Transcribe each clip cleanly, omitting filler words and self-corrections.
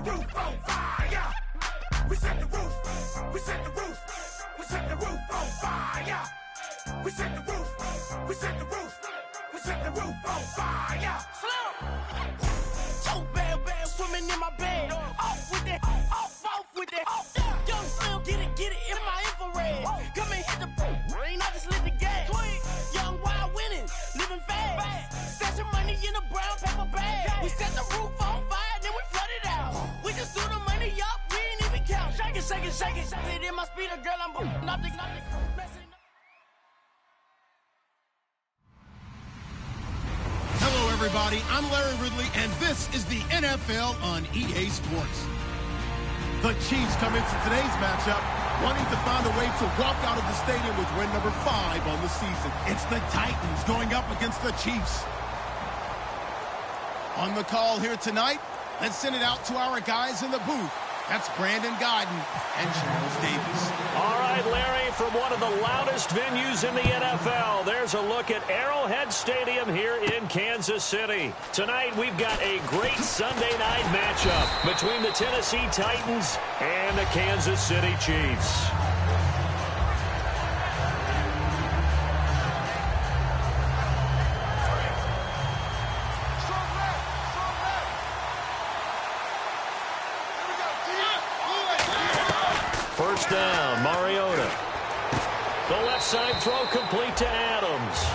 the roof on fire. We set the roof. We set the roof. We set the roof on fire. We set the roof. We set the roof. We set the roof on fire. So bad, swimming in my bed. Off with that, off with that. Young Slim, get it in my infrared. Come and hit the rain, I just lit the gas. Young wild winning, living fast. Stashing money in a brown paper bag. We set the roof on fire, then we flood it out. We just threw the money up, we ain't even count. Shake it, shake it, shake it. It in my speeder, girl, I'm nothing. Hello, everybody. I'm Larry Ridley, and this is the NFL on EA Sports. The Chiefs come into today's matchup wanting to find a way to walk out of the stadium with win number 5 on the season. It's the Titans going up against the Chiefs. On the call here tonight, let's send it out to our guys in the booth. That's Brandon Godden and Charles Davis. All right, Larry, from one of the loudest venues in the NFL, there's a look at Arrowhead Stadium here in Kansas City. Tonight, we've got a great Sunday night matchup between the Tennessee Titans and the Kansas City Chiefs. First down, Mariota. The left side throw complete to Adams.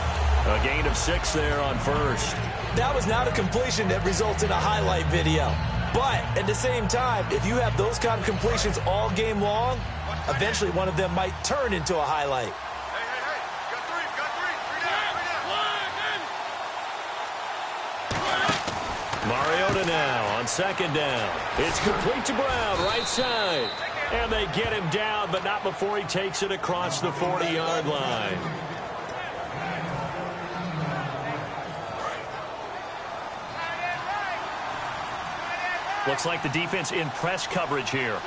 A gain of 6 there on first. That was not a completion that results in a highlight video. But at the same time, if you have those kind of completions all game long, eventually one of them might turn into a highlight. Hey. Got three. Mariota now on second down. It's complete to Brown, right side. And they get him down, but not before he takes it across the 40-yard line. Looks like the defense in press coverage here.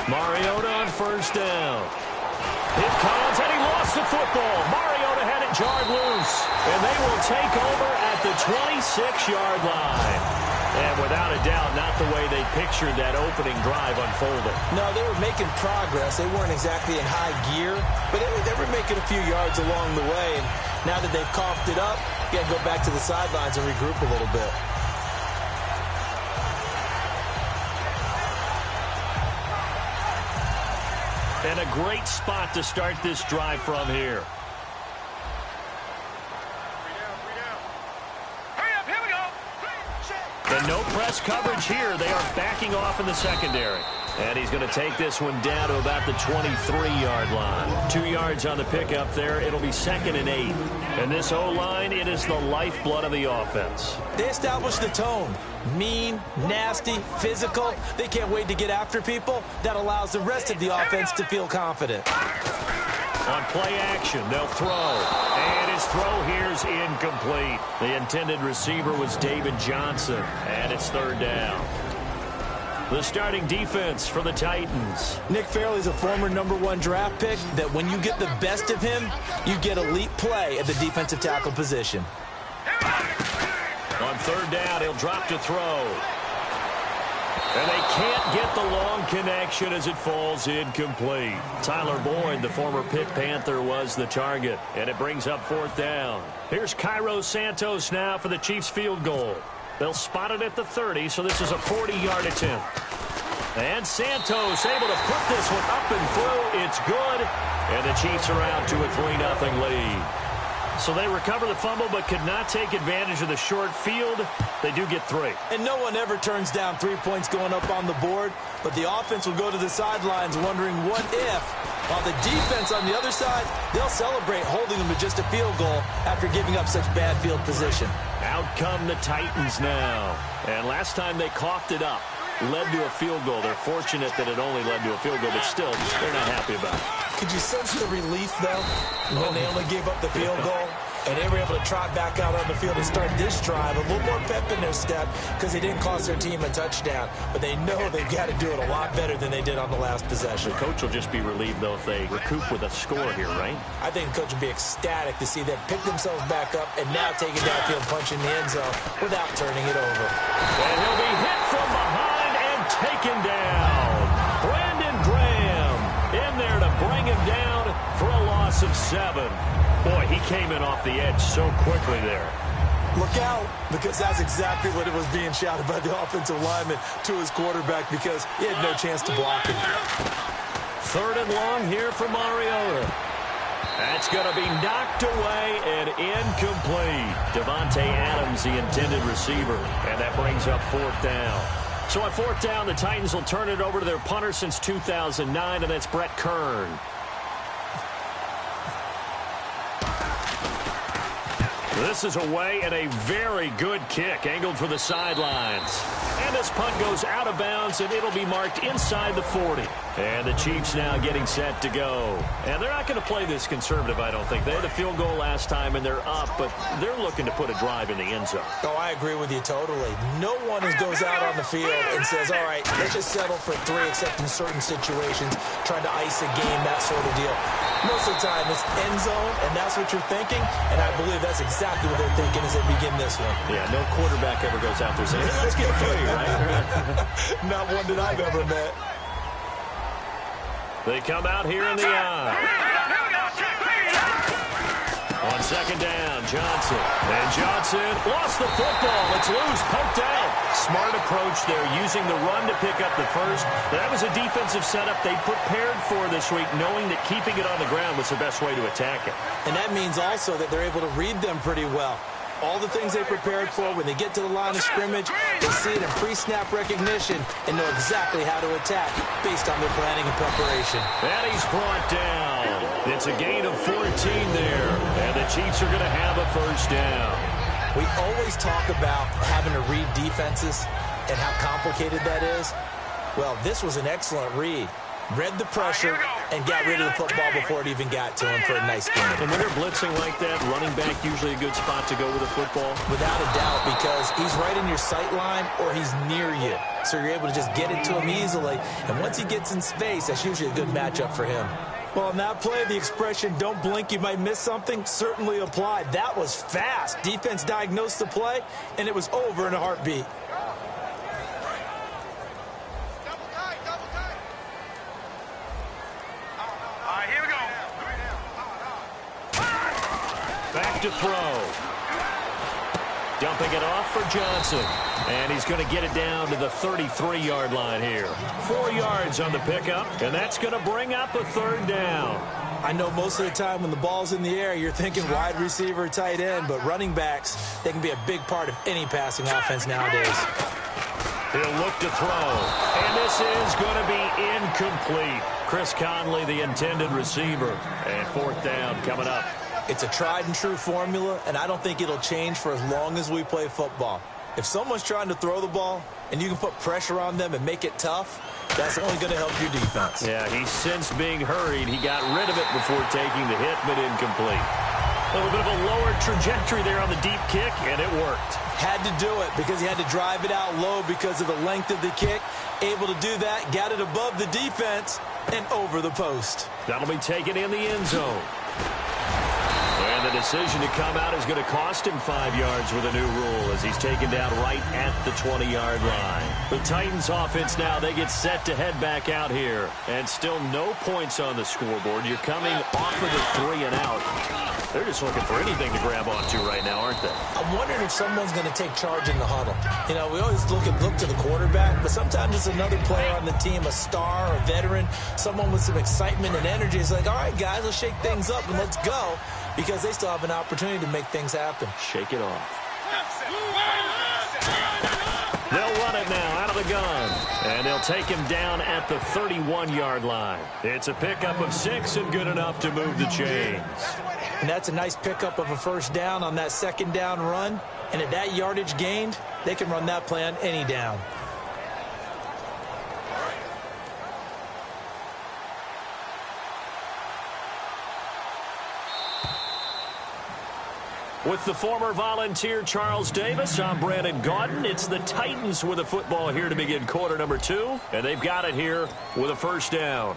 Mariota on first down. It comes, and he lost the football. Mariota had it jarred loose, and they will take over at the 26-yard line. And without a doubt, not the way they pictured that opening drive unfolding. No, they were making progress. They weren't exactly in high gear, but they were making a few yards along the way. And now that they've coughed it up, you got to go back to the sidelines and regroup a little bit. And a great spot to start this drive from here. And no press coverage here. They are backing off in the secondary. And he's going to take this one down to about the 23-yard line. 2 yards on the pickup there. It'll be 2nd and 8. And this O-line, it is the lifeblood of the offense. They established the tone. Mean, nasty, physical. They can't wait to get after people. That allows the rest of the offense to feel confident. On play action, they'll throw. And his throw here's incomplete. The intended receiver was David Johnson. And it's 3rd down. The starting defense for the Titans. Nick Fairley's a former #1 draft pick that when you get the best of him, you get elite play at the defensive tackle position. On 3rd down, he'll drop to throw. And they can't get the long connection as it falls incomplete. Tyler Boyd, the former Pitt Panther, was the target. And it brings up 4th down. Here's Cairo Santos now for the Chiefs field goal. They'll spot it at the 30, so this is a 40-yard attempt. And Santos able to put this one up and through. It's good. And the Chiefs are out to a 3-0 lead. So they recover the fumble but could not take advantage of the short field. They do get 3. And no one ever turns down 3 points going up on the board, but the offense will go to the sidelines wondering what if. While the defense on the other side, they'll celebrate holding them to just a field goal after giving up such bad field position. Out come the Titans now. And last time they coughed it up, led to a field goal. They're fortunate that it only led to a field goal, but still, they're not happy about it. Could you sense the relief, though, when they only gave up the field goal? And they were able to trot back out on the field and start this drive. A little more pep in their step because they didn't cost their team a touchdown. But they know they've got to do it a lot better than they did on the last possession. The coach will just be relieved, though, if they recoup with a score here, right? I think the coach will be ecstatic to see them pick themselves back up and now take it downfield, punch in the end zone without turning it over. And he'll be hit from behind and taken down. Brandon Graham in there to bring him down for a loss of 7. Boy, he came in off the edge so quickly there. Look out, because that's exactly what it was being shouted by the offensive lineman to his quarterback because he had no chance to block it. 3rd and long here for Mariota. That's going to be knocked away and incomplete. Devontae Adams, the intended receiver, and that brings up 4th down. So on 4th down, the Titans will turn it over to their punter since 2009, and that's Brett Kern. This is away and a very good kick, angled for the sidelines. And this punt goes out of bounds, and it'll be marked inside the 40. And the Chiefs now getting set to go. And they're not going to play this conservative, I don't think. They had a field goal last time, and they're up, but they're looking to put a drive in the end zone. Oh, I agree with you totally. No one goes out on the field and says, all right, let's just settle for 3, except in certain situations, trying to ice a game, that sort of deal. Most of the time, it's end zone, and that's what you're thinking, and I believe that's exactly what they're thinking as they begin this one. Yeah, no quarterback ever goes out there saying, hey, let's get a few, right? Not one that I've ever met. They come out here in the eye. On 2nd down, Johnson. And Johnson lost the football. It's loose, poked out. Smart approach there, using the run to pick up the first. That was a defensive setup they prepared for this week, knowing that keeping it on the ground was the best way to attack it. And that means also that they're able to read them pretty well. All the things they prepared for, when they get to the line of scrimmage, they see it in pre-snap recognition and know exactly how to attack based on their planning and preparation. And he's brought down. It's a gain of 14 there. And the Chiefs are going to have a 1st down. We always talk about having to read defenses and how complicated that is. Well, this was an excellent read. Read the pressure and got rid of the football before it even got to him for a nice game. And when they're blitzing like that, running back usually a good spot to go with the football? Without a doubt, because he's right in your sight line or he's near you. So you're able to just get it to him easily. And once he gets in space, that's usually a good matchup for him. Well, on that play, the expression, don't blink, you might miss something, certainly applied. That was fast. Defense diagnosed the play, and it was over in a heartbeat. Back to throw. Dumping it off for Johnson. And he's going to get it down to the 33-yard line here. 4 yards on the pickup, and that's going to bring up a 3rd down. I know most of the time when the ball's in the air, you're thinking wide receiver, tight end, but running backs, they can be a big part of any passing offense nowadays. He'll look to throw. And this is going to be incomplete. Chris Conley, the intended receiver. And 4th down coming up. It's a tried-and-true formula, and I don't think it'll change for as long as we play football. If someone's trying to throw the ball and you can put pressure on them and make it tough, that's only going to help your defense. Yeah, he's since being hurried. He got rid of it before taking the hit, but incomplete. A little bit of a lower trajectory there on the deep kick, and it worked. Had to do it because he had to drive it out low because of the length of the kick. Able to do that, got it above the defense and over the post. That'll be taken in the end zone. And the decision to come out is going to cost him 5 yards with a new rule as he's taken down right at the 20-yard line. The Titans offense now, they get set to head back out here. And still no points on the scoreboard. You're coming off of the 3 and out. They're just looking for anything to grab onto right now, aren't they? I'm wondering if someone's going to take charge in the huddle. You know, we always look to the quarterback, but sometimes it's another player on the team, a star, a veteran, someone with some excitement and energy. It's like, all right, guys, let's shake things up and let's go, because they still have an opportunity to make things happen. Shake it off. They'll run it now out of the gun, and they'll take him down at the 31-yard line. It's a pickup of 6 and good enough to move the chains. And that's a nice pickup of a 1st down on that 2nd down run. And at that yardage gained, they can run that play on any down. With the former Volunteer Charles Davis, I'm Brandon Gaudin. It's the Titans with the football here to begin quarter number 2, and they've got it here with a first down.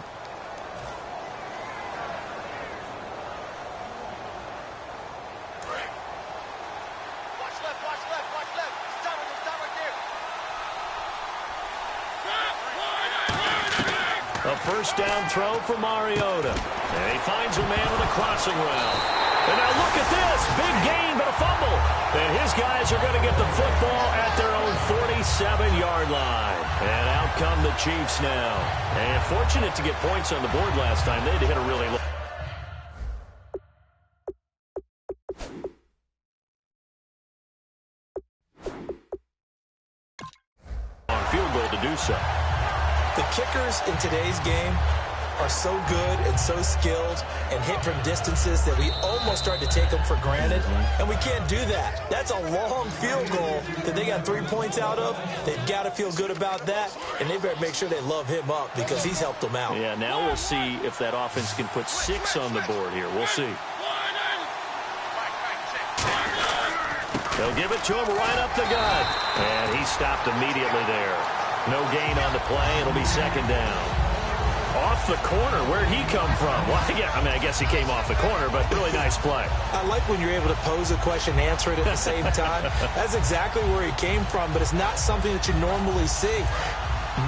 A first down throw for Mariota. And he finds a man with a crossing route. And now look at this. Big gain, but a fumble. And his guys are going to get the football at their own 47-yard line. And out come the Chiefs now. And fortunate to get points on the board last time. They had to hit a really low. On field goal to do so. The kickers in today's game are so good and so skilled and hit from distances that we almost start to take them for granted, and we can't do that. That's a long field goal that they got 3 points out of. They've got to feel good about that, and they better make sure they love him up because he's helped them out. Yeah, now we'll see if that offense can put 6 on the board here. We'll see. They'll give it to him right up the gut, and he stopped immediately there. No gain on the play. It'll be second down. Off the corner. Where'd he come from? Well, yeah, I guess he came off the corner, but really nice play. I like when you're able to pose a question and answer it at the same time. That's exactly where he came from, but it's not something that you normally see.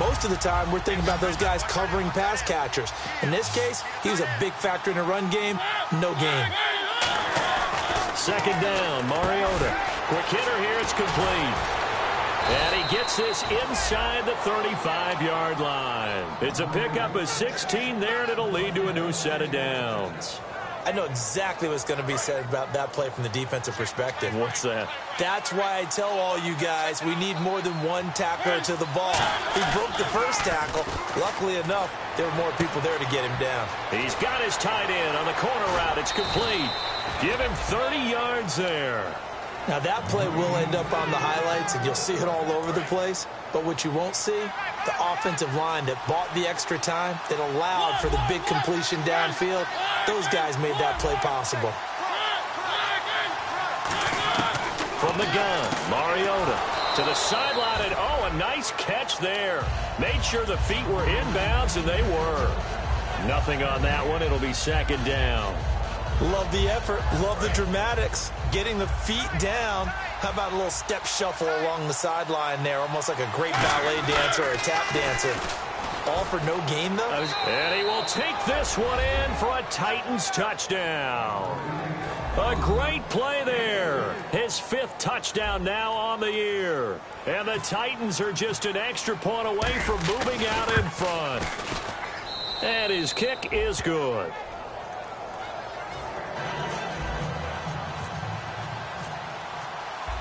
Most of the time, we're thinking about those guys covering pass catchers. In this case, he was a big factor in the run game. No gain. Second down, Mariota. Quick hitter here. It's complete. And he gets this inside the 35-yard line. It's a pickup of 16 there, and it'll lead to a new set of downs. I know exactly what's going to be said about that play from the defensive perspective. What's that? That's why I tell all you guys we need more than one tackler to the ball. He broke the first tackle. Luckily enough, there were more people there to get him down. He's got his tight end on the corner route. It's complete. Give him 30 yards there. Now, that play will end up on the highlights, and you'll see it all over the place. But what you won't see, the offensive line that bought the extra time, that allowed for the big completion downfield, those guys made that play possible. From the gun, Mariota to the sideline, and a nice catch there. Made sure the feet were inbounds, and they were. Nothing on that one. It'll be second down. Love the effort. Love the dramatics. Getting the feet down. How about a little step shuffle along the sideline there? Almost like a great ballet dancer or a tap dancer. All for no gain, though? And he will take this one in for a Titans touchdown. A great play there. His 5th touchdown now on the year. And the Titans are just an extra point away from moving out in front. And his kick is good.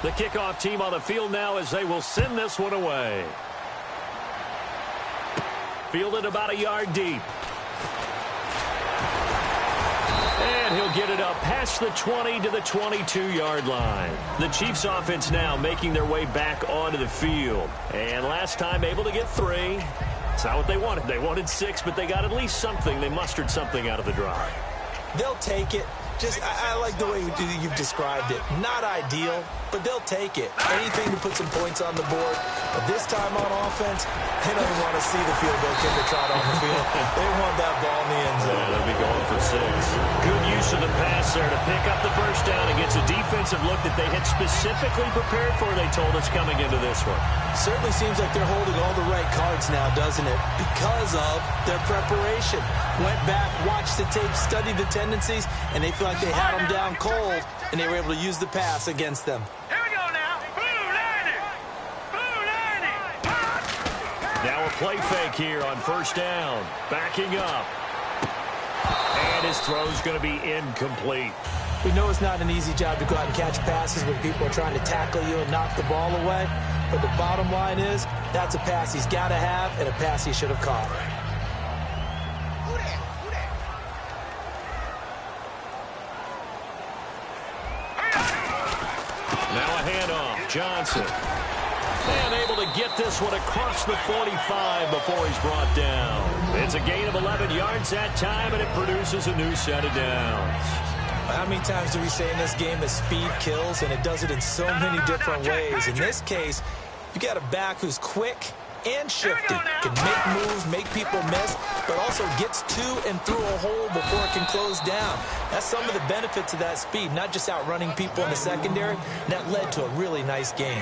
The kickoff team on the field now as they will send this one away. Fielded about a yard deep. And he'll get it up past the 20 to the 22-yard line. The Chiefs offense now making their way back onto the field. And last time able to get 3. It's not what they wanted. They wanted 6, but they got at least something. They mustered something out of the drive. They'll take it. I like the way you've described it. Not ideal, but they'll take it. Anything to put some points on the board. But this time on offense, they don't want to see the field goal kicker trot on the field. They want that ball in the end zone. Yeah, they'll be going for 6. Good use of the pass there to pick up the first down against a defensive look that they had specifically prepared for, they told us, coming into this one. Certainly seems like they're holding all the right cards now, doesn't it? Because of their preparation. Went back, watched the tape, studied the tendencies, and they feel like they had them down cold, and they were able to use the pass against them. Here we go now. Blue 90. Blue 90. Now a play fake here on first down. Backing up. And his throw's going to be incomplete. We know it's not an easy job to go out and catch passes when people are trying to tackle you and knock the ball away. But the bottom line is, that's a pass he's got to have and a pass he should have caught. Now a handoff. Johnson. And able to get this one across the 45 before he's brought down. It's a gain of 11 yards that time, and it produces a new set of downs. How many times do we say in this game that speed kills, and it does it in so many different ways? In this case, you got a back who's quick and shifty, can make moves, make people miss, but also gets to and through a hole before it can close down. That's some of the benefits of that speed, not just outrunning people in the secondary. And that led to a really nice game.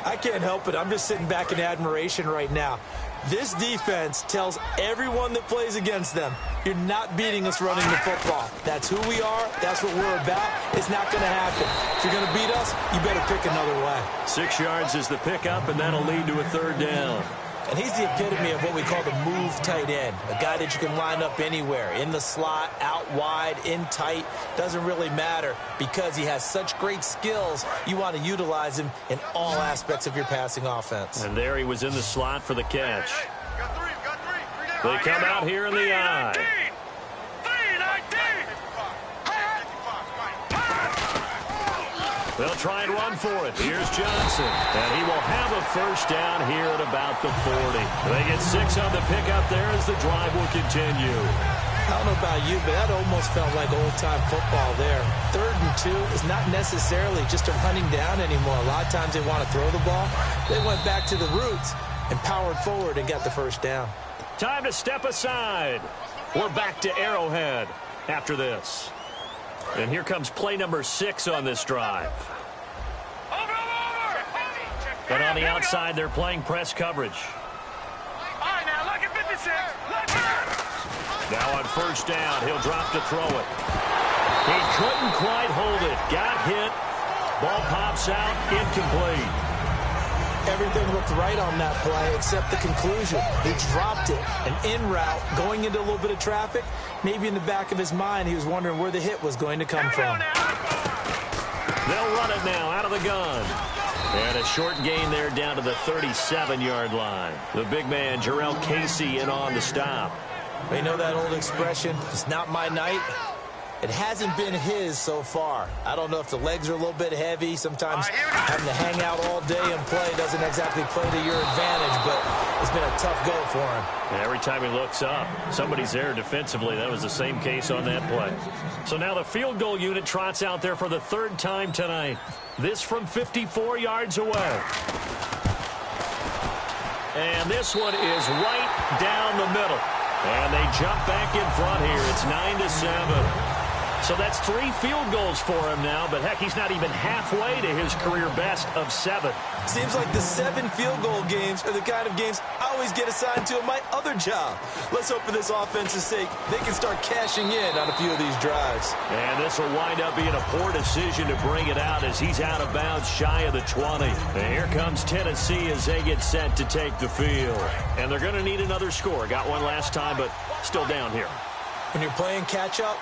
I can't help it. I'm just sitting back in admiration right now. This defense tells everyone that plays against them, you're not beating us running the football. That's who we are. That's what we're about. It's not going to happen. If you're going to beat us, you better pick another way. 6 yards is the pickup, and that'll lead to a third down. And he's the epitome of what we call the move tight end, a guy that you can line up anywhere, in the slot, out wide, in tight, doesn't really matter because he has such great skills. You want to utilize him in all aspects of your passing offense. And there he was in the slot for the catch. They come out here in the eye. They'll try and run for it. Here's Johnson. And he will have a first down here at about the 40. They get 6 on the pickup there as the drive will continue. I don't know about you, but that almost felt like old-time football there. 3rd and 2 is not necessarily just a running down anymore. A lot of times they want to throw the ball. They went back to the roots and powered forward and got the first down. Time to step aside. We're back to Arrowhead after this. And here comes play number 6 on this drive. But on the outside, they're playing press coverage. All right, now look at 56. Now on first down, he'll drop to throw it. He couldn't quite hold it. Got hit. Ball pops out, incomplete. Everything looked right on that play except the conclusion. He dropped it. An in route, going into a little bit of traffic. Maybe in the back of his mind, he was wondering where the hit was going to come from. They'll run it now out of the gun. And a short gain there down to the 37-yard line. The big man, Jarrell Casey, in on the stop. You know that old expression, it's not my night? It hasn't been his so far. I don't know if the legs are a little bit heavy. Sometimes having to hang out all day and play doesn't exactly play to your advantage, but it's been a tough go for him. And every time he looks up, somebody's there defensively. That was the same case on that play. So now the field goal unit trots out there for the 3rd time tonight. This from 54 yards away. And this one is right down the middle. And they jump back in front here. It's 9-7. So that's 3 field goals for him now, but heck, he's not even halfway to his career best of 7. Seems like the 7 field goal games are the kind of games I always get assigned to in my other job. Let's hope for this offense's sake they can start cashing in on a few of these drives. And this will wind up being a poor decision to bring it out as he's out of bounds shy of the 20. And here comes Tennessee as they get set to take the field. And they're going to need another score. Got one last time, but still down here. When you're playing catch-up,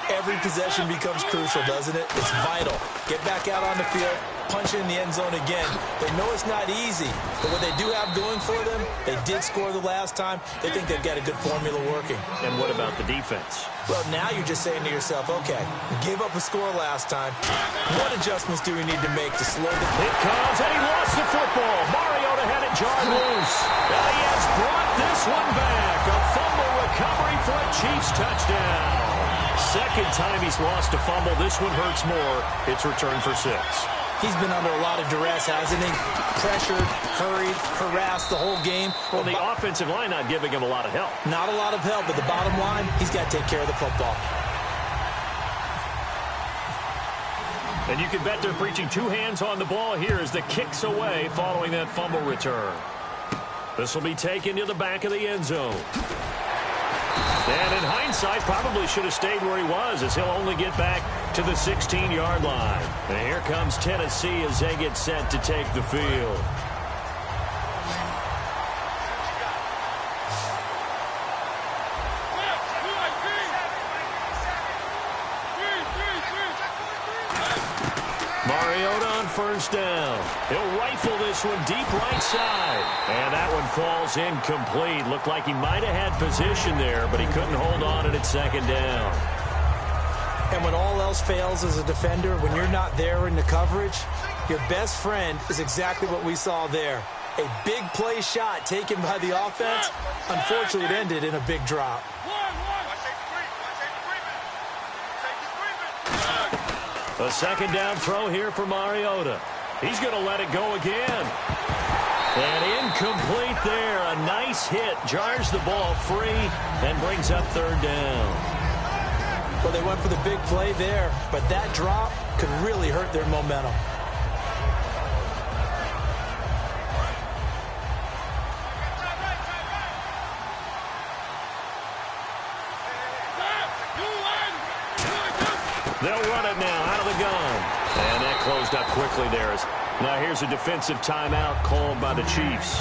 every possession becomes crucial, doesn't it? It's vital. Get back out on the field, punch it in the end zone again. They know it's not easy, but what they do have going for them, they did score the last time. They think they've got a good formula working. And what about the defense? Well, now you're just saying to yourself, okay, we gave up a score last time. What adjustments do we need to make to slow the... It comes, and he lost the football. Mariota had it jarred loose. And he has brought this one back. A fumble recovery for a Chiefs touchdown. 2nd time he's lost a fumble. This one hurts more. It's returned for 6. He's been under a lot of duress, hasn't he? Pressured, hurried, harassed the whole game. Well, the offensive line not giving him a lot of help. Not a lot of help, but the bottom line, he's got to take care of the football. And you can bet they're preaching 2 hands on the ball here as the kick's away following that fumble return. This will be taken to the back of the end zone. And in hindsight, probably should have stayed where he was as he'll only get back to the 16-yard line. And here comes Tennessee as they get set to take the field. Mariota on first down. He'll rifle this one deep right side. And that one falls incomplete. Looked like he might have had position there, but he couldn't hold on at 2nd down. And when all else fails as a defender, when you're not there in the coverage, your best friend is exactly what we saw there. A big play shot taken by the offense. Unfortunately, it ended in a big drop. A second down throw here for Mariota. He's going to let it go again. And incomplete there. A nice hit. Jars the ball free and brings up third down. Well, they went for the big play there, but that drop could really hurt their momentum. They'll run it now out of the gun. And that closed up quickly there. Now here's a defensive timeout called by the Chiefs.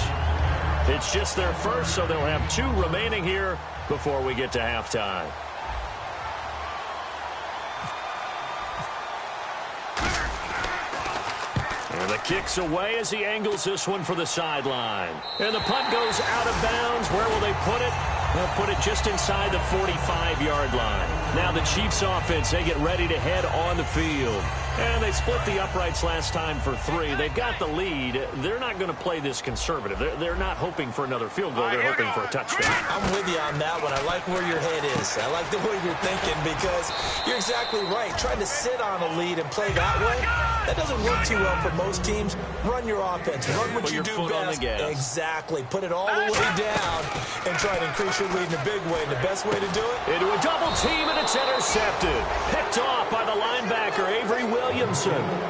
It's just their first, so they'll have 2 remaining here before we get to halftime. And the kick's away as he angles this one for the sideline. And the punt goes out of bounds. Where will they put it? They'll put it just inside the 45-yard line. Now the Chiefs offense, they get ready to head on the field. And they split the uprights last time for 3. They've got the lead. They're not going to play this conservative. They're not hoping for another field goal. They're hoping for a touchdown. I'm with you on that one. I like where your head is. I like the way you're thinking because you're exactly right. Trying to sit on a lead and play that way, that doesn't work too well for most teams. Run your offense. Run what you do best. Exactly. Put it all the way down and try to increase your lead in a big way. And the best way to do it? Into a double team, and it's intercepted. Picked off by the linebacker, Avery Williamson.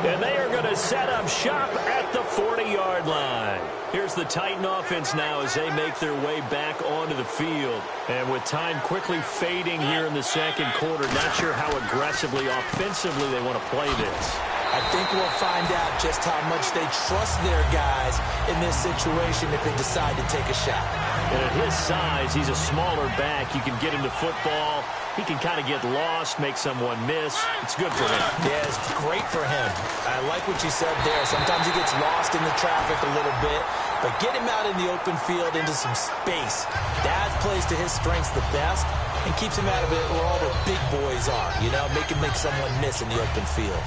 And they are going to set up shop at the 40-yard line. Here's the Titan offense now as they make their way back onto the field. And with time quickly fading here in the second quarter, not sure how aggressively, offensively they want to play this. I think we'll find out just how much they trust their guys in this situation if they decide to take a shot. And at his size, he's a smaller back. You can get into football. He can kind of get lost, make someone miss. It's good for him. Yeah, it's great for him. I like what you said there. Sometimes he gets lost in the traffic a little bit, but get him out in the open field into some space. That plays to his strengths the best and keeps him out of it where all the big boys are, you know, make someone miss in the open field.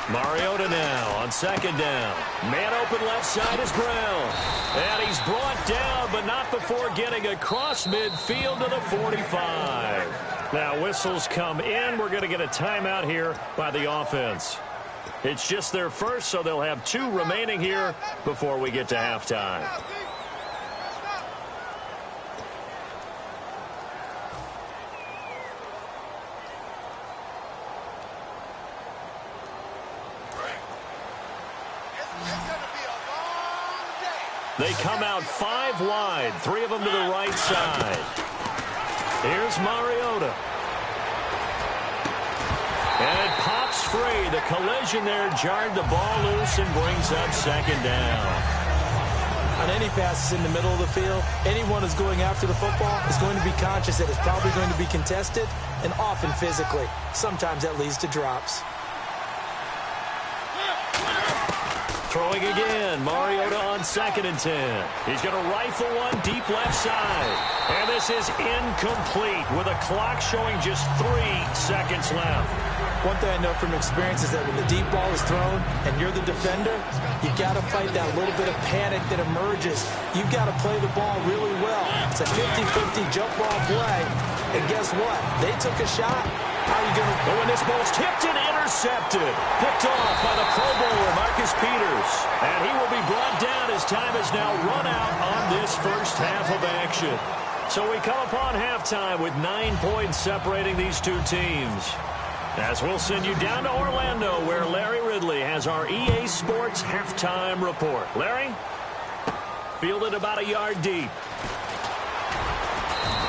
Mariota now on second down. Man open left side is Brown. And he's brought down, but not before getting across midfield to the 45. Now whistles come in. We're going to get a timeout here by the offense. It's just their first, so they'll have 2 remaining here before we get to halftime. They come out 5 wide, 3 of them to the right side. Here's Mariota. And it pops free. The collision there jarred the ball loose and brings up second down. On any passes in the middle of the field, anyone who's going after the football is going to be conscious that it's probably going to be contested and often physically. Sometimes that leads to drops. Throwing again, Mariota on 2nd and 10. He's going to rifle one deep left side. And this is incomplete with a clock showing just 3 seconds left. One thing I know from experience is that when the deep ball is thrown and you're the defender, you got to fight that little bit of panic that emerges. You've got to play the ball really well. It's a 50-50 jump ball play. And guess what? They took a shot. How are you going to... But when this ball's tipped and intercepted, picked off by the Pro Bowler, Marcus Peters. And he will be brought down as time is now run out on this first half of action. So we come upon halftime with 9 points separating these 2 teams. As we'll send you down to Orlando, where Larry Ridley has our EA Sports halftime report. Larry? Fielded about a yard deep.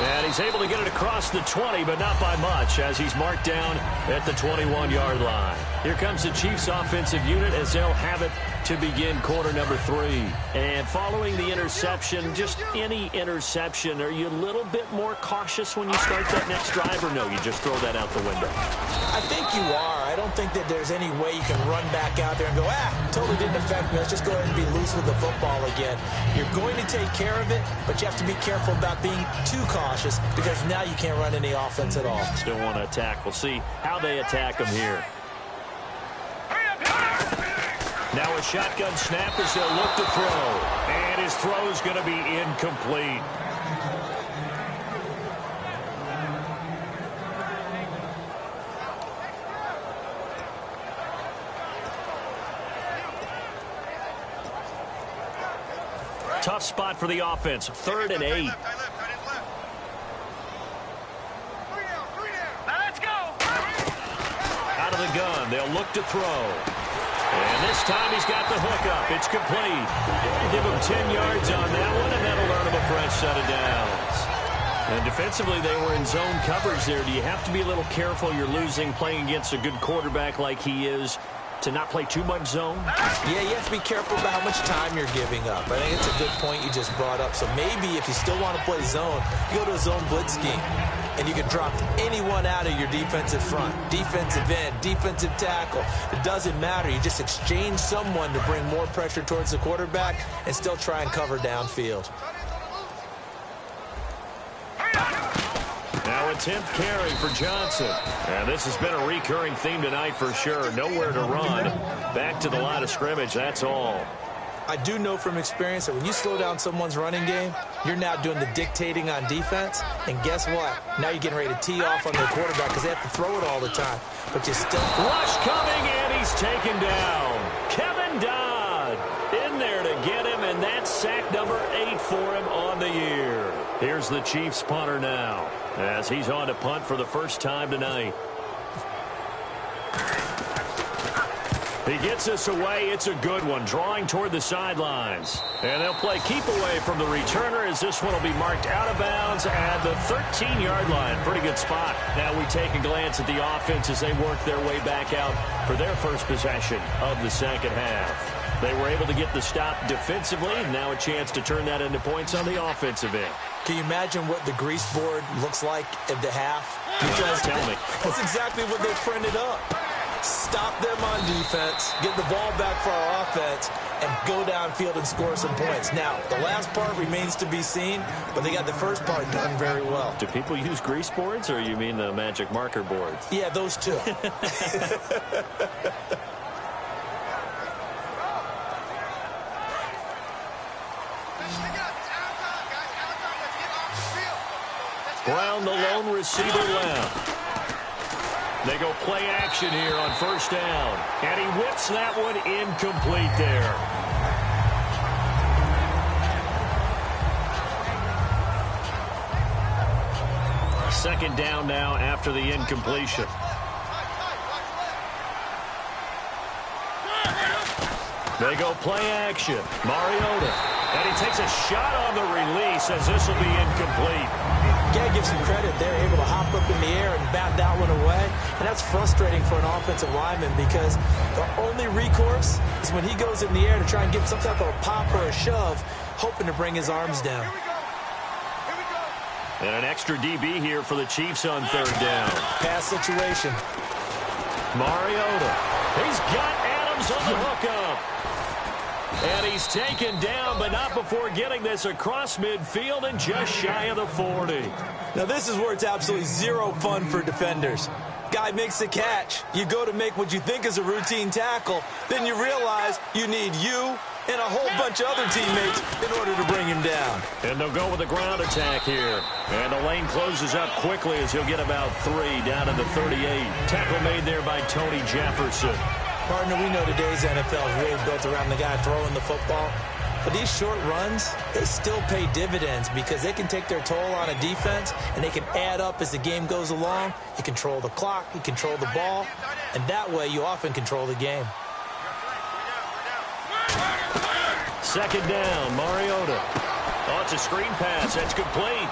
And he's able to get it across the 20, but not by much, as he's marked down at the 21-yard line. Here comes the Chiefs offensive unit as they'll have it to begin quarter number 3. And following the interception, just any interception, are you a little bit more cautious when you start that next drive, or no, you just throw that out the window? I think you are. I don't think that there's any way you can run back out there and go, totally didn't affect me. Let's just go ahead and be loose with the football again. You're going to take care of it, but you have to be careful about being too cautious because now you can't run any offense at all. Still want to attack. We'll see how they attack them here. Now a shotgun snap as they'll look to throw. And his throw is going to be incomplete. Tough spot for the offense. 3rd and 8. Now let's go. Out of the gun. They'll look to throw. And this time he's got the hookup. It's complete. Give him 10 yards on that one, and that'll earn him a fresh set of downs. And defensively, they were in zone coverage there. Do you have to be a little careful? You're losing playing against a good quarterback like he is to not play too much zone? Yeah, you have to be careful about how much time you're giving up. I think it's a good point you just brought up. So maybe if you still want to play zone, you go to a zone blitz scheme. And you can drop anyone out of your defensive front. Defensive end, defensive tackle. It doesn't matter. You just exchange someone to bring more pressure towards the quarterback and still try and cover downfield. Now a 10th carry for Johnson. And this has been a recurring theme tonight for sure. Nowhere to run. Back to the line of scrimmage, that's all. I do know from experience that when you slow down someone's running game, you're now doing the dictating on defense. And guess what? Now you're getting ready to tee off on their quarterback because they have to throw it all the time. But you still... Rush coming, and he's taken down. Kevin Dodd in there to get him, and that's sack number 8 for him on the year. Here's the Chiefs punter now as he's on to punt for the first time tonight. He gets us away. It's a good one, drawing toward the sidelines. And they'll play keep away from the returner as this one will be marked out of bounds at the 13-yard line. Pretty good spot. Now we take a glance at the offense as they work their way back out for their first possession of the second half. They were able to get the stop defensively, and now a chance to turn that into points on the offensive end. Can you imagine what the grease board looks like at the half? Because tell me. That's exactly what they printed up. Stop them on defense, get the ball back for our offense, and go downfield and score some points. Now, the last part remains to be seen, but they got the first part done very well. Do people use grease boards, or you mean the magic marker boards? Yeah, those two. Brown, the lone receiver left. They go play action here on first down. And he whips that one incomplete there. Second down now after the incompletion. They go play action. Mariota. And he takes a shot on the release as this will be incomplete. Gotta give some credit. They're able to hop up in the air and bat that one away. And that's frustrating for an offensive lineman because the only recourse is when he goes in the air to try and give some type of a pop or a shove, hoping to bring his arms down. And an extra DB here for the Chiefs on third down. Pass situation. Mariota. He's got Adams on the hookup. And he's taken down, but not before getting this across midfield and just shy of the 40. Now, this is where it's absolutely zero fun for defenders. Guy makes the catch. You go to make what you think is a routine tackle. Then you realize you need you and a whole bunch of other teammates in order to bring him down. And they'll go with a ground attack here. And the lane closes up quickly as he'll get about 3 down to the 38. Tackle made there by Tony Jefferson. Partner, we know today's NFL is really built around the guy throwing the football. But these short runs, they still pay dividends because they can take their toll on a defense and they can add up as the game goes along. You control the clock, you control the ball, and that way you often control the game. Second down, Mariota. Oh, it's a screen pass. That's complete.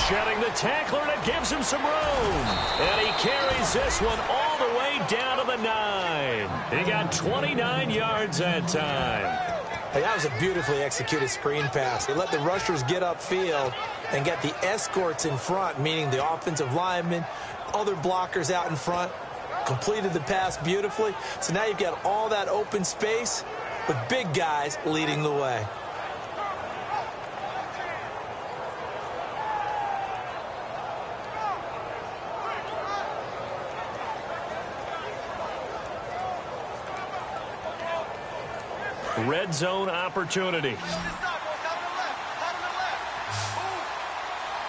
Shedding the tackler, and it gives him some room. And he carries this one all the way down to the 9. He got 29 yards that time. Hey, that was a beautifully executed screen pass. They let the rushers get upfield and get the escorts in front, meaning the offensive linemen, other blockers out in front, completed the pass beautifully. So now you've got all that open space with big guys leading the way. Red zone opportunity.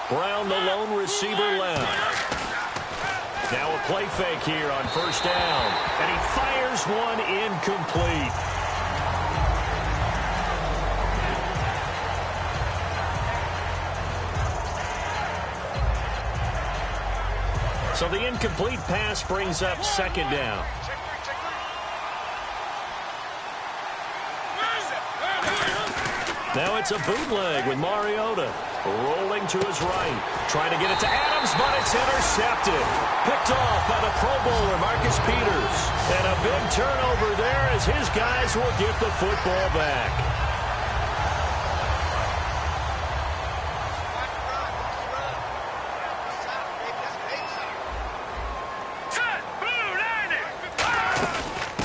Brown, the lone receiver left. Now a play fake here on first down. And he fires one incomplete. So the incomplete pass brings up second down. Now it's a bootleg with Mariota rolling to his right. Trying to get it to Adams, but it's intercepted. Picked off by the Pro Bowler, Marcus Peters. And a big turnover there as his guys will get the football back.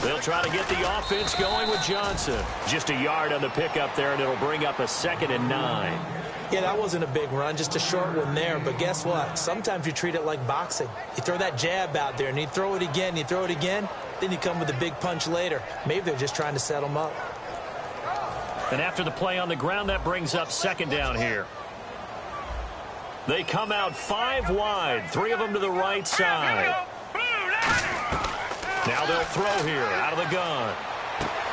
They'll try to get the offense going with Johnson. Just a yard on the pickup there, and it'll bring up a 2nd and 9. Yeah, that wasn't a big run, just a short one there. But guess what? Sometimes you treat it like boxing. You throw that jab out there, and you throw it again, then you come with a big punch later. Maybe they're just trying to set them up. And after the play on the ground, that brings up 2nd down here. They come out 5 wide, 3 of them to the right side. Now they'll throw here out of the gun.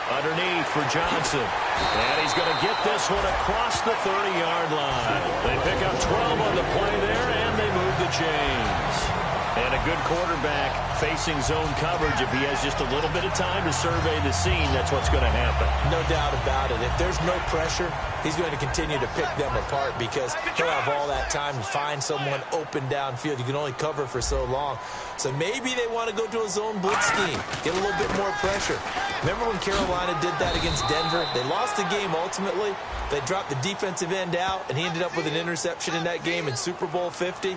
Underneath for Johnson. And he's going to get this one across the 30-yard line. They pick up 12 on the play there, and they move the chains. And a good quarterback facing zone coverage. If he has just a little bit of time to survey the scene, that's what's going to happen. No doubt about it. If there's no pressure, he's going to continue to pick them apart because he'll have all that time to find someone open downfield. You can only cover for so long. So maybe they want to go to a zone blitz scheme, get a little bit more pressure. Remember when Carolina did that against Denver? They lost the game ultimately. They dropped the defensive end out, and he ended up with an interception in that game in Super Bowl 50.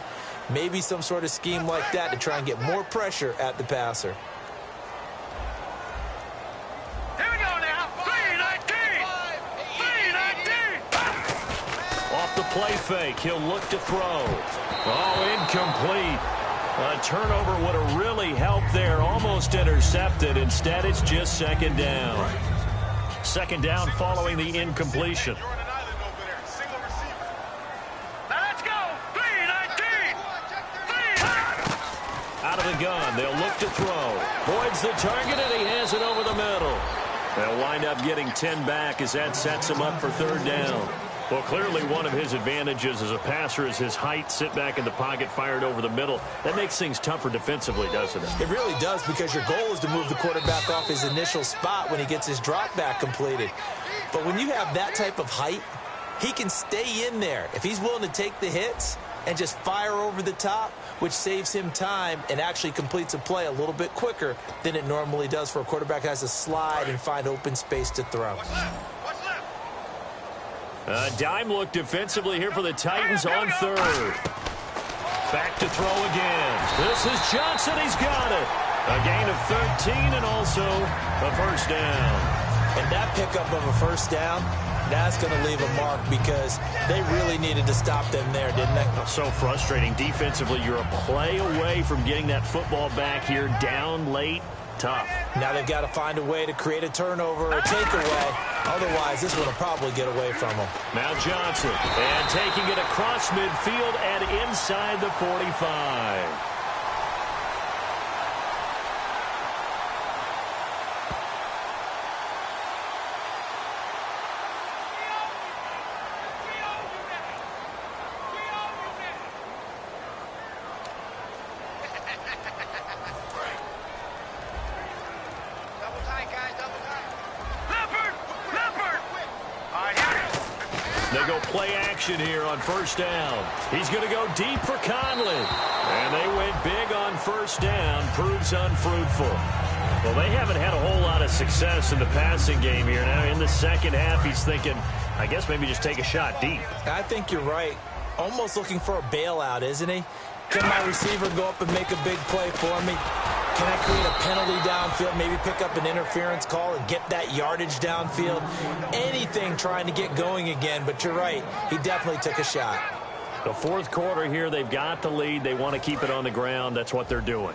Maybe some sort of scheme like that to try and get more pressure at the passer. Here we go now. 3-19. Off the play fake, he'll look to throw. Oh, incomplete. A turnover would have really helped there. Almost intercepted. Instead, it's just 2nd down. 2nd down following the incompletion. Out of the gun, they'll look to throw. Boyd's the target, and he has it over the middle. They'll wind up getting 10 back as that sets him up for 3rd down. Well, clearly one of his advantages as a passer is his height. Sit back in the pocket, fired over the middle. That makes things tougher defensively, doesn't it? It really does, because your goal is to move the quarterback off his initial spot when he gets his drop back completed. But when you have that type of height, he can stay in there. If he's willing to take the hits and just fire over the top, which saves him time and actually completes a play a little bit quicker than it normally does for a quarterback who has to slide and find open space to throw. A dime look defensively here for the Titans on 3rd. Back to throw again. This is Johnson. He's got it. A gain of 13 and also a 1st down. And that pickup of a 1st down, that's going to leave a mark because they really needed to stop them there, didn't they? So frustrating. Defensively, you're a play away from getting that football back here down late. Tough. Now they've got to find a way to create a turnover or a takeaway. Otherwise, this one will probably get away from them. Now Johnson. And taking it across midfield and inside the 45. They go play action here on 1st down. He's going to go deep for Conley. And they went big on 1st down. Proves unfruitful. Well, they haven't had a whole lot of success in the passing game here. Now in the 2nd half, he's thinking, I guess maybe just take a shot deep. I think you're right. Almost looking for a bailout, isn't he? Can my receiver go up and make a big play for me? Can I create a penalty downfield, maybe pick up an interference call and get that yardage downfield? Anything trying to get going again, but you're right. He definitely took a shot. The 4th quarter here, they've got the lead. They want to keep it on the ground. That's what they're doing.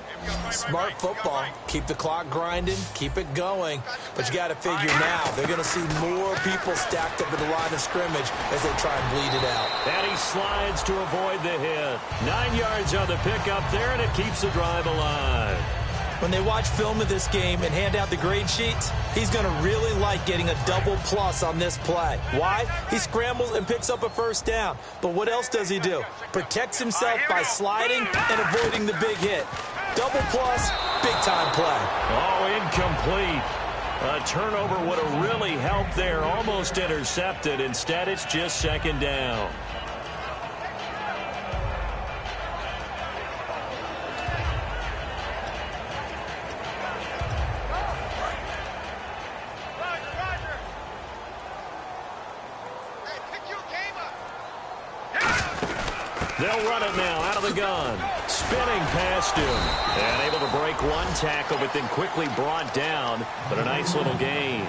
Smart football. Keep the clock grinding. Keep it going. But you got to figure now, they're going to see more people stacked up at the line of scrimmage as they try and bleed it out. And he slides to avoid the hit. 9 yards on the pickup there, and it keeps the drive alive. When they watch film of this game and hand out the grade sheets, he's going to really like getting a double plus on this play. Why? He scrambles and picks up a first down. But what else does he do? Protects himself by sliding and avoiding the big hit. Double plus, big-time play. Oh, incomplete. A turnover would have really helped there. Almost intercepted. Instead, it's just second down. They'll run it now out of the gun. Spinning past him. And able to break one tackle, but then quickly brought down. But a nice little gain.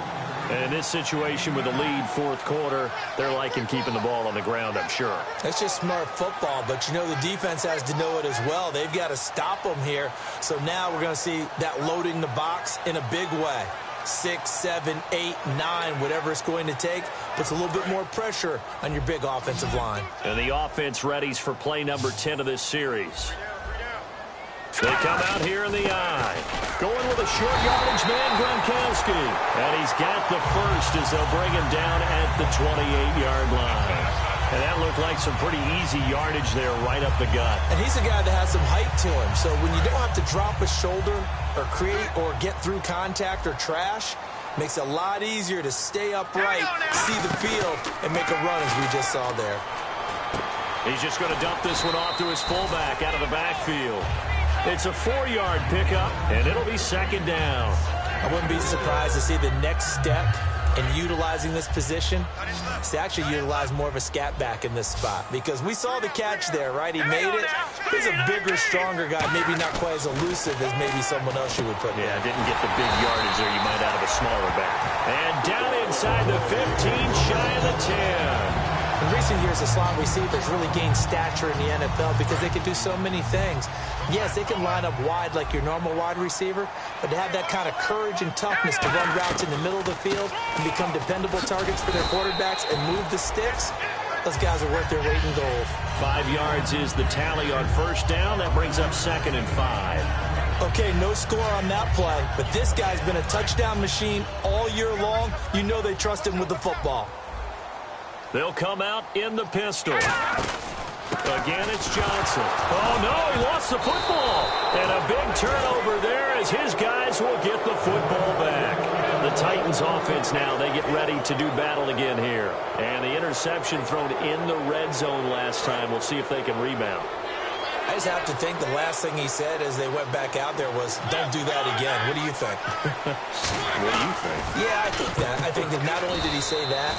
And in this situation with the lead fourth quarter, they're liking keeping the ball on the ground, I'm sure. That's just smart football, but you know the defense has to know it as well. They've got to stop them here. So now we're going to see that loading the box in a big way. 6, 7, 8, 9, whatever it's going to take, puts a little bit more pressure on your big offensive line. And the offense readies for play number 10 of this series. They come out here in the eye. Going with a short yardage man, Gronkowski. And he's got the first as they'll bring him down at the 28-yard line. And that looked like some pretty easy yardage there right up the gut. And he's a guy that has some height to him. So when you don't have to drop a shoulder or create or get through contact or trash, makes it a lot easier to stay upright, see the field, and make a run as we just saw there. He's just going to dump this one off to his fullback out of the backfield. It's a 4-yard pickup, and it'll be second down. I wouldn't be surprised to see the next step in utilizing this position is to actually utilize more of a scat back in this spot, because we saw the catch there, right? He made it. He's a bigger, stronger guy, maybe not quite as elusive as maybe someone else you would put in. Yeah, didn't get the big yardage there you might out of a smaller back. And down inside the 15, shy of the 10. In recent years, the slot receivers really gained stature in the NFL because they can do so many things. Yes, they can line up wide like your normal wide receiver, but to have that kind of courage and toughness to run routes in the middle of the field and become dependable targets for their quarterbacks and move the sticks, those guys are worth their weight in gold. 5 yards is the tally on first down. That brings up 2nd and 5. Okay, no score on that play, but this guy's been a touchdown machine all year long. You know they trust him with the football. They'll come out in the pistol. Again, it's Johnson. Oh, no, he lost the football. And a big turnover there as his guys will get the football back. The Titans offense now, they get ready to do battle again here. And the interception thrown in the red zone last time. We'll see if they can rebound. I just have to think the last thing he said as they went back out there was, don't do that again. What do you think? What do you think? Yeah, I think that. I think that not only did he say that,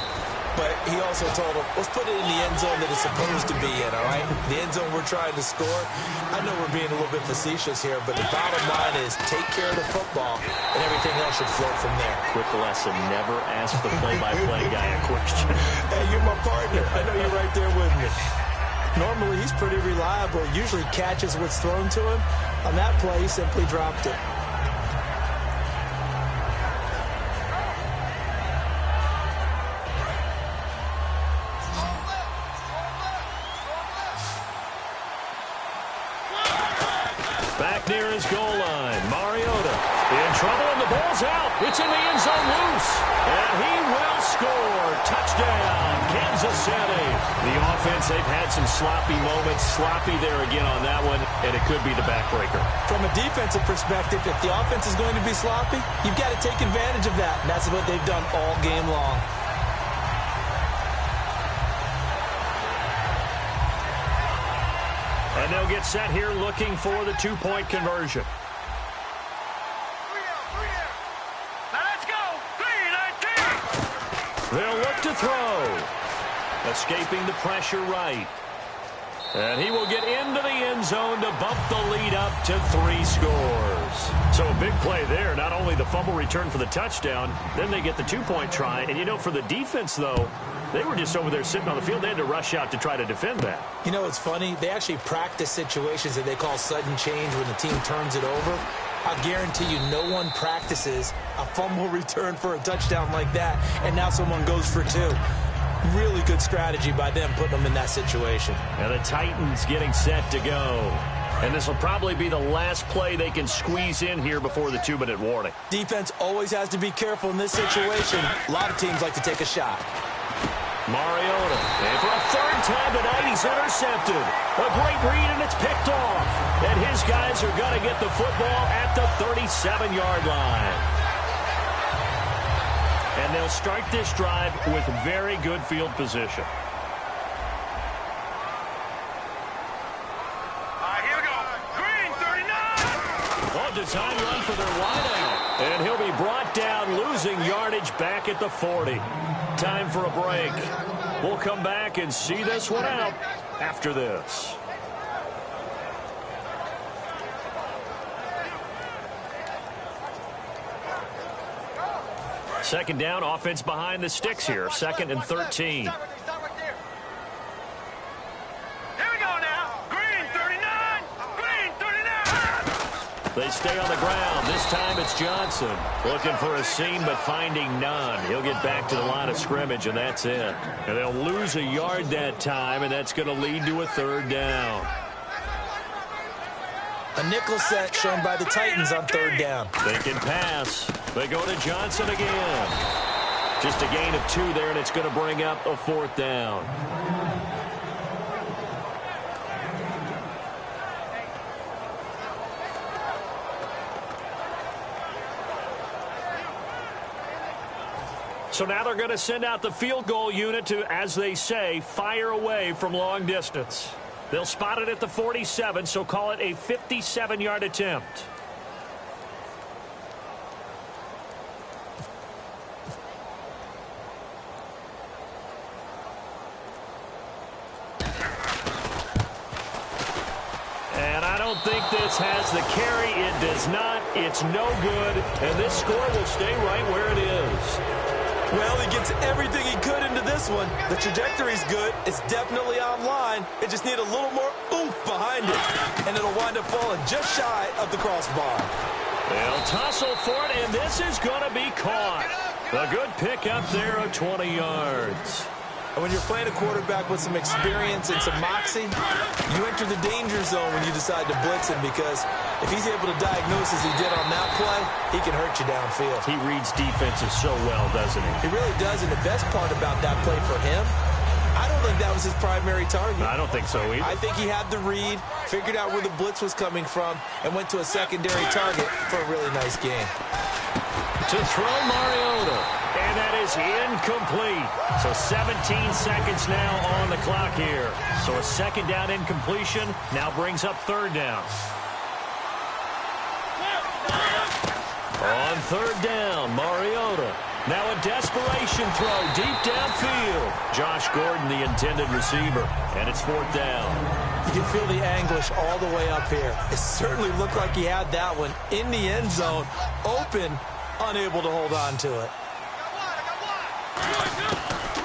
but he also told him, let's put it in the end zone that it's supposed to be in, all right? The end zone we're trying to score. I know we're being a little bit facetious here, but the bottom line is take care of the football, and everything else should flow from there. Quick lesson, never ask the play-by-play guy a question. Hey, you're my partner. I know you're right there with me. Normally, he's pretty reliable. Usually catches what's thrown to him. On that play, he simply dropped it. Back near his goal line, Mariota in trouble, and the ball's out. It's in the end zone loose, and he will score. Touchdown, Kansas City. The offense, they've had some sloppy moments. Sloppy there again on that one, and it could be the backbreaker. From a defensive perspective, if the offense is going to be sloppy, you've got to take advantage of that, and that's what they've done all game long. And they'll get set here looking for the two-point conversion. Now let's go. 3-19. They'll look to throw. Escaping the pressure right. And he will get into the end zone to bump the lead up to 3 scores. So a big play there. Not only the fumble return for the touchdown, then they get the two-point try. And, you know, for the defense, though, they were just over there sitting on the field. They had to rush out to try to defend that. You know, it's funny. They actually practice situations that they call sudden change when the team turns it over. I guarantee you no one practices a fumble return for a touchdown like that, and now someone goes for 2. Really good strategy by them putting them in that situation. And the Titans getting set to go. And this will probably be the last play they can squeeze in here before the 2-minute warning. Defense always has to be careful in this situation. A lot of teams like to take a shot. Mariota, and for a third time tonight, he's intercepted. A great read, and it's picked off. And his guys are going to get the football at the 37-yard line. And they'll start this drive with very good field position. Here we go. Green, 39. On design run for their wideout. And he'll be brought down, losing yardage back at the 40. Time for a break. We'll come back and see this one out after this. Second down, offense behind the sticks here. 2nd and 13. Here we go now. Green, 39. Green, 39. They stay on the ground. This time it's Johnson. Looking for a seam, but finding none. He'll get back to the line of scrimmage, and that's it. And they'll lose a yard that time, and that's going to lead to a 3rd down. A nickel set shown by the Titans on 3rd down. They can pass. They go to Johnson again. Just a gain of 2 there, and it's going to bring up a 4th down. So now they're going to send out the field goal unit to, as they say, fire away from long distance. They'll spot it at the 47, so call it a 57-yard attempt. And I don't think this has the carry. It does not. It's no good. And this score will stay right where it is. Well, he gets everything he could into this one. The trajectory's good. It's definitely online. It just needs a little more oomph behind it. And it'll wind up falling just shy of the crossbar. They'll tussle for it, and this is going to be caught. A good pick up there of 20 yards. And when you're playing a quarterback with some experience and some moxie, you enter the danger zone when you decide to blitz him, because if he's able to diagnose as he did on that play, he can hurt you downfield. He reads defenses so well, doesn't he? He really does, and the best part about that play for him, I don't think that was his primary target. I don't think so either. I think he had the read, figured out where the blitz was coming from, and went to a secondary target for a really nice game. To throw Mariota, and that is incomplete. So 17 seconds now on the clock here. So a 2nd down incompletion now brings up 3rd down. On 3rd down, Mariota. Now a desperation throw deep downfield. Josh Gordon, the intended receiver, and it's 4th down. You can feel the anguish all the way up here. It certainly looked like he had that one in the end zone, open, unable to hold on to it.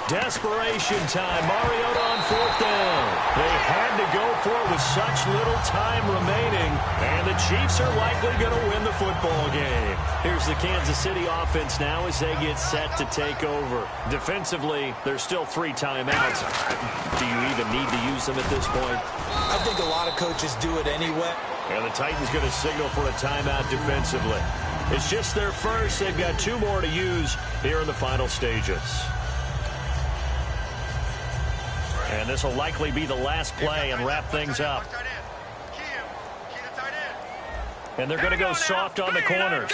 Desperation time. Mariota on 4th down. They had to go for it with such little time remaining, and the Chiefs are likely going to win the football game. Here's the Kansas City offense now as they get set to take over. Defensively, there's still 3 timeouts. Do you even need to use them at this point? I think a lot of coaches do it anyway. And the Titans going to signal for a timeout defensively. It's just their first. They've got 2 more to use here in the final stages. And this will likely be the last play and wrap things up. And they're going to go soft on the corners.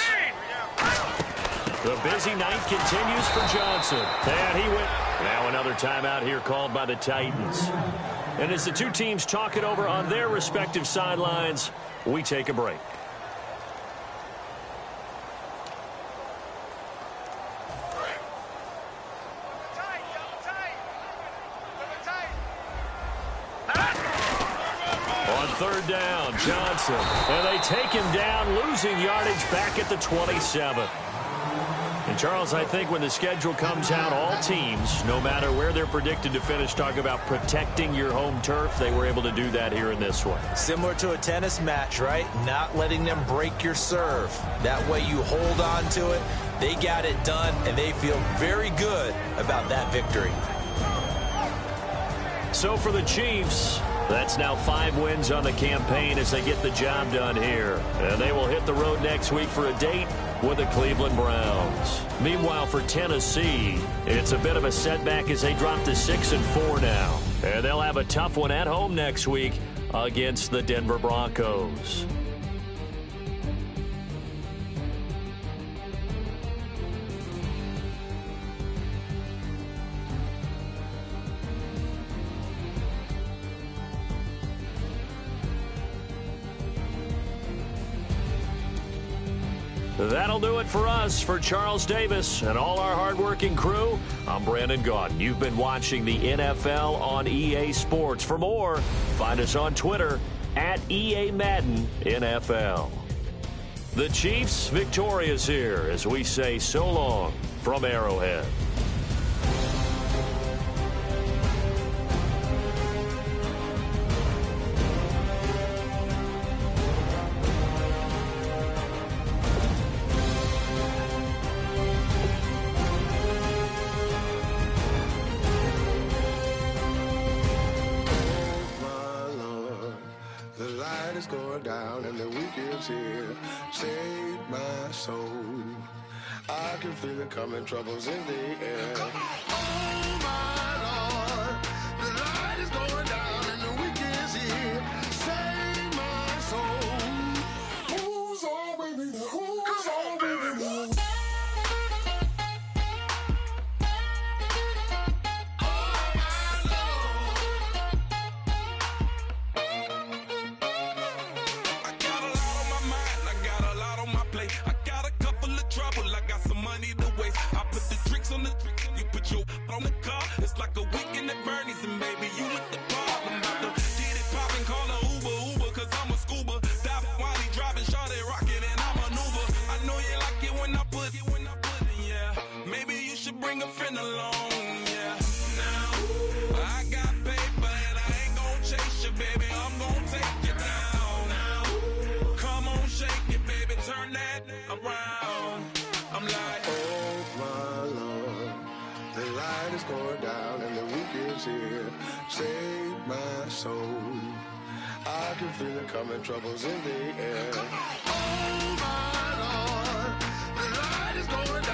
The busy night continues for Johnson. And he went. Now another timeout here called by the Titans. And as the 2 teams talk it over on their respective sidelines, we take a break. On 3rd down, Johnson. And they take him down, losing yardage back at the 27. And, Charles, I think when the schedule comes out, all teams, no matter where they're predicted to finish, talk about protecting your home turf. They were able to do that here in this one. Similar to a tennis match, right? Not letting them break your serve. That way you hold on to it. They got it done, and they feel very good about that victory. So for the Chiefs, that's now 5 wins on the campaign as they get the job done here. And they will hit the road next week for a date with the Cleveland Browns. Meanwhile, for Tennessee, it's a bit of a setback as they drop to 6-4 now. And they'll have a tough one at home next week against the Denver Broncos. That'll do it for us. For Charles Davis and all our hardworking crew, I'm Brandon Gaudin. You've been watching the NFL on EA Sports. For more, find us on Twitter at EA Madden NFL. The Chiefs victorious here as we say so long from Arrowhead. Going down and the weekend's here. Save my soul. I can feel it coming, troubles in the air. Oh my Lord, the light is going down and the weekend's here. Save my soul. Who's on with me? Who's on with me? On the car, it's like a weekend at Bernie's, and baby, you with the pop. I'm about to get it poppin', call a Uber, cause I'm a scuba. Dive while he driving, shot it rockin', and I maneuver. I know you like it when I put it, yeah. Maybe you should bring a friend along, yeah. Now, I got paper, and I ain't gon' chase you, baby. I'm gon' take you down. Now, come on, shake it, baby, turn that around. I'm like, oh my Lord. The light is going down and the weekend's here. Save my soul. I can feel it coming, troubles in the air. Oh my Lord, the light is going down.